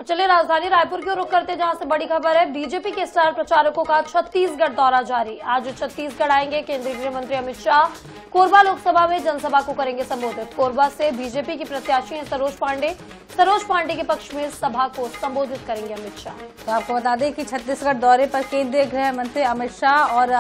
और चलिए राजधानी रायपुर की ओर रुख करते, जहां से बड़ी खबर है। बीजेपी के स्टार प्रचारकों का छत्तीसगढ़ दौरा जारी। आज छत्तीसगढ़ आएंगे केंद्रीय गृह मंत्री अमित शाह। कोरबा लोकसभा में जनसभा को करेंगे संबोधित। कोरबा से बीजेपी की प्रत्याशी हैं सरोज पांडे। सरोज पांडे के पक्ष में सभा को संबोधित करेंगे अमित शाह। तो आपको बता दें कि छत्तीसगढ़ दौरे पर केंद्रीय गृह मंत्री अमित शाह और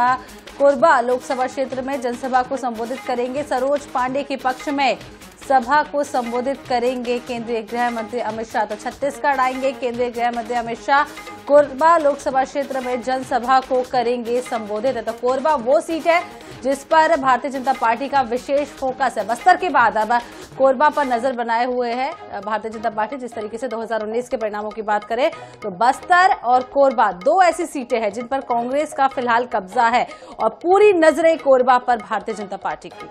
कोरबा लोकसभा क्षेत्र में जनसभा को संबोधित करेंगे। सरोज पांडे के पक्ष में सभा को संबोधित करेंगे केंद्रीय गृह मंत्री अमित शाह। तो छत्तीसगढ़ आएंगे केंद्रीय गृह मंत्री अमित शाह। कोरबा लोकसभा क्षेत्र में जनसभा को करेंगे संबोधित। तो कोरबा वो सीट है जिस पर भारतीय जनता पार्टी का विशेष फोकस है। बस्तर के बाद अब कोरबा पर नजर बनाए हुए है भारतीय जनता पार्टी। जिस तरीके से 2019 के परिणामों की बात करें तो बस्तर और कोरबा दो ऐसी सीटें हैं जिन पर कांग्रेस का फिलहाल कब्जा है और पूरी नजरें कोरबा पर भारतीय जनता पार्टी की।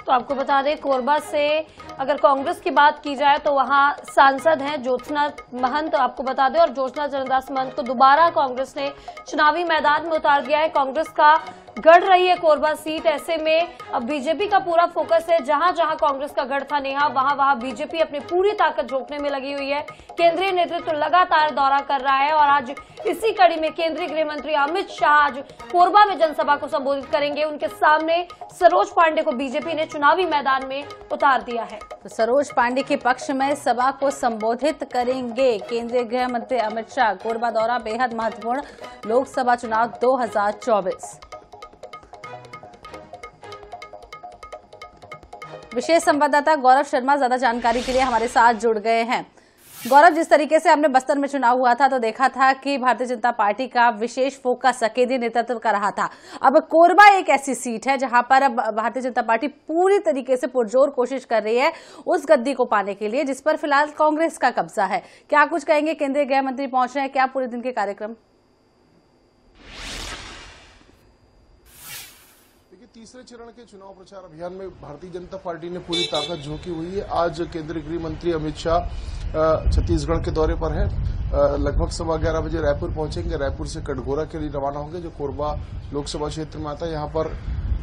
तो आपको बता दें, कोरबा से अगर कांग्रेस की बात की जाए तो वहां सांसद हैं ज्योत्सना महंत। आपको बता दें, और ज्योत्सना चरणदास महंत को दोबारा कांग्रेस ने चुनावी मैदान में उतार दिया है। कांग्रेस का गढ़ रही है कोरबा सीट। ऐसे में अब बीजेपी का पूरा फोकस है। जहां जहां कांग्रेस का गढ़ था नेहा, वहां वहां बीजेपी अपनी पूरी ताकत झोंकने में लगी हुई है। केंद्रीय नेतृत्व लगातार दौरा कर रहा है और आज इसी कड़ी में केंद्रीय गृह मंत्री अमित शाह आज कोरबा में जनसभा को संबोधित करेंगे। उनके सामने सरोज पांडे को बीजेपी ने चुनावी मैदान में उतार दिया है। तो सरोज पांडे के पक्ष में सभा को संबोधित करेंगे केंद्रीय गृह मंत्री अमित शाह। कोरबा दौरा बेहद महत्वपूर्ण, लोकसभा चुनाव 2024। विशेष संवाददाता गौरव शर्मा ज्यादा जानकारी के लिए हमारे साथ जुड़ गए हैं। गौरव, जिस तरीके से हमने बस्तर में चुनाव हुआ था तो देखा था कि भारतीय जनता पार्टी का विशेष फोकस केंद्रीय नेतृत्व का रहा था। अब कोरबा एक ऐसी सीट है जहां पर अब भारतीय जनता पार्टी पूरी तरीके से पुरजोर कोशिश कर रही है उस गद्दी को पाने के लिए जिस पर फिलहाल कांग्रेस का कब्जा है। क्या कुछ कहेंगे, केंद्रीय गृह मंत्री पहुंच रहे हैं, क्या पूरे दिन के कार्यक्रम? तीसरे चरण के चुनाव प्रचार अभियान में भारतीय जनता पार्टी ने पूरी ताकत झोंकी हुई है। आज केंद्रीय गृह मंत्री अमित शाह छत्तीसगढ़ के दौरे पर है। लगभग 11:15 बजे रायपुर पहुंचेंगे। रायपुर से कटघोरा के लिए रवाना होंगे जो कोरबा लोकसभा क्षेत्र में आता है। यहाँ पर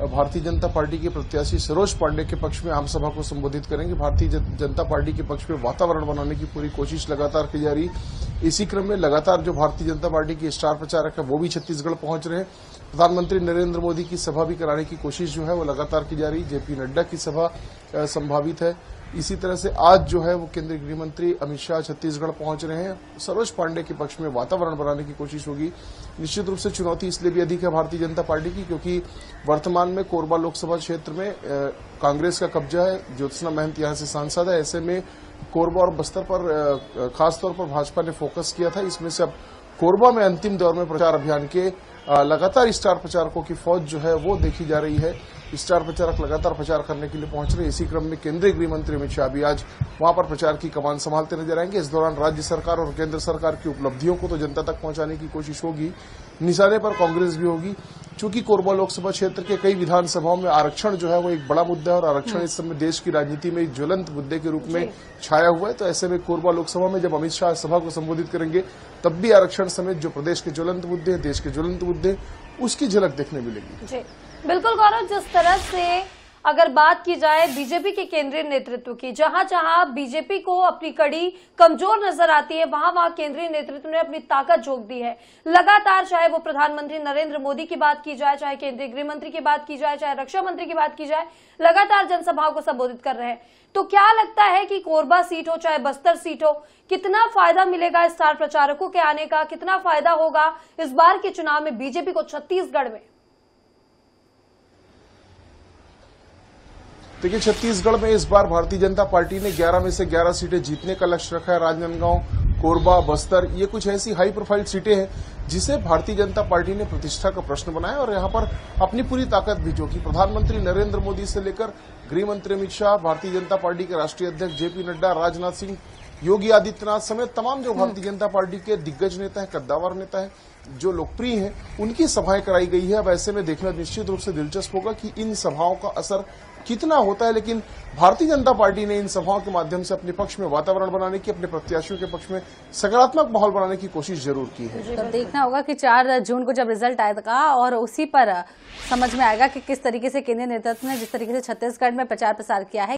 भारतीय जनता पार्टी के प्रत्याशी सरोज पांडे के पक्ष में आम सभा को संबोधित करेंगे। भारतीय जनता पार्टी के पक्ष में वातावरण बनाने की पूरी कोशिश लगातार की जा रही। इसी क्रम में लगातार जो भारतीय जनता पार्टी के स्टार प्रचारक है वो भी छत्तीसगढ़ पहुंच रहे हैं। प्रधानमंत्री नरेंद्र मोदी की सभा भी कराने की कोशिश जो है वो लगातार की जा रही। जेपी नड्डा की सभा संभावित है। इसी तरह से आज जो है वो केंद्रीय गृह मंत्री अमित शाह छत्तीसगढ़ पहुंच रहे हैं। सरोज पांडे के पक्ष में वातावरण बनाने की कोशिश होगी। निश्चित रूप से चुनौती इसलिए भी अधिक है भारतीय जनता पार्टी की क्योंकि वर्तमान में कोरबा लोकसभा क्षेत्र में कांग्रेस का कब्जा है। ज्योत्सना महंत यहां से सांसद है। ऐसे में कोरबा और बस्तर पर खासतौर पर भाजपा ने फोकस किया था। इसमें से अब कोरबा में अंतिम दौर में प्रचार अभियान के लगातार स्टार प्रचारकों की फौज जो है वो देखी जा रही है। स्टार प्रचारक लगातार प्रचार करने के लिए पहुंच रहे हैं। इसी क्रम में केंद्रीय गृह मंत्री अमित शाह भी आज वहां पर प्रचार की कमान संभालते नजर आएंगे। इस दौरान राज्य सरकार और केंद्र सरकार की उपलब्धियों को तो जनता तक पहुंचाने की कोशिश होगी। निशाने पर कांग्रेस भी होगी। चूंकि कोरबा लोकसभा क्षेत्र के कई विधानसभाओं में आरक्षण जो है वो एक बड़ा मुद्दा है और आरक्षण इस समय देश की राजनीति में एक ज्वलंत मुद्दे के रूप में छाया हुआ है। तो ऐसे में कोरबा लोकसभा में जब अमित शाह सभा को संबोधित करेंगे तब भी आरक्षण समेत जो प्रदेश के ज्वलंत मुद्दे हैं, देश के ज्वलंत मुद्दे, उसकी झलक देखने मिलेगी। जी बिल्कुल गौरव, जिस तरह से अगर बात की जाए बीजेपी के केंद्रीय नेतृत्व की, जहां जहां बीजेपी को अपनी कड़ी कमजोर नजर आती है वहां वहां केंद्रीय नेतृत्व ने अपनी ताकत झोंक दी है लगातार। चाहे वो प्रधानमंत्री नरेंद्र मोदी की बात की जाए, चाहे केंद्रीय गृह मंत्री की बात की जाए, चाहे रक्षा मंत्री की बात की जाए, लगातार जनसभाओं को संबोधित कर रहे हैं। तो क्या लगता है कि कोरबा सीट हो चाहे बस्तर सीट हो, कितना फायदा मिलेगा स्टार प्रचारकों के आने का? कितना फायदा होगा इस बार के चुनाव में बीजेपी को छत्तीसगढ़ में? देखिए, छत्तीसगढ़ में इस बार भारतीय जनता पार्टी ने 11 में से 11 सीटें जीतने का लक्ष्य रखा है। राजनांदगांव, कोरबा, बस्तर, ये कुछ ऐसी हाई प्रोफाइल सीटें हैं जिसे भारतीय जनता पार्टी ने प्रतिष्ठा का प्रश्न बनाया और यहां पर अपनी पूरी ताकत भी झोंकी। प्रधानमंत्री नरेंद्र मोदी से लेकर गृह मंत्री अमित शाह, भारतीय जनता पार्टी के राष्ट्रीय अध्यक्ष जेपी नड्डा, राजनाथ सिंह, योगी आदित्यनाथ समेत तमाम जो भारतीय जनता पार्टी के दिग्गज नेता है, कद्दावर नेता है, जो लोकप्रिय हैं, उनकी सभाएं कराई गई है। अब ऐसे में देखना निश्चित रूप से दिलचस्प होगा कि इन सभाओं का असर कितना होता है। लेकिन भारतीय जनता पार्टी ने इन सभाओं के माध्यम से अपने पक्ष में वातावरण बनाने की, अपने प्रत्याशियों के पक्ष में सकारात्मक माहौल बनाने की कोशिश जरूर की है। तो देखना होगा कि 4 जून को जब रिजल्ट आएगा और उसी पर समझ में आएगा कि किस तरीके से केंद्रीय नेतृत्व ने जिस तरीके से छत्तीसगढ़ में प्रचार प्रसार किया है।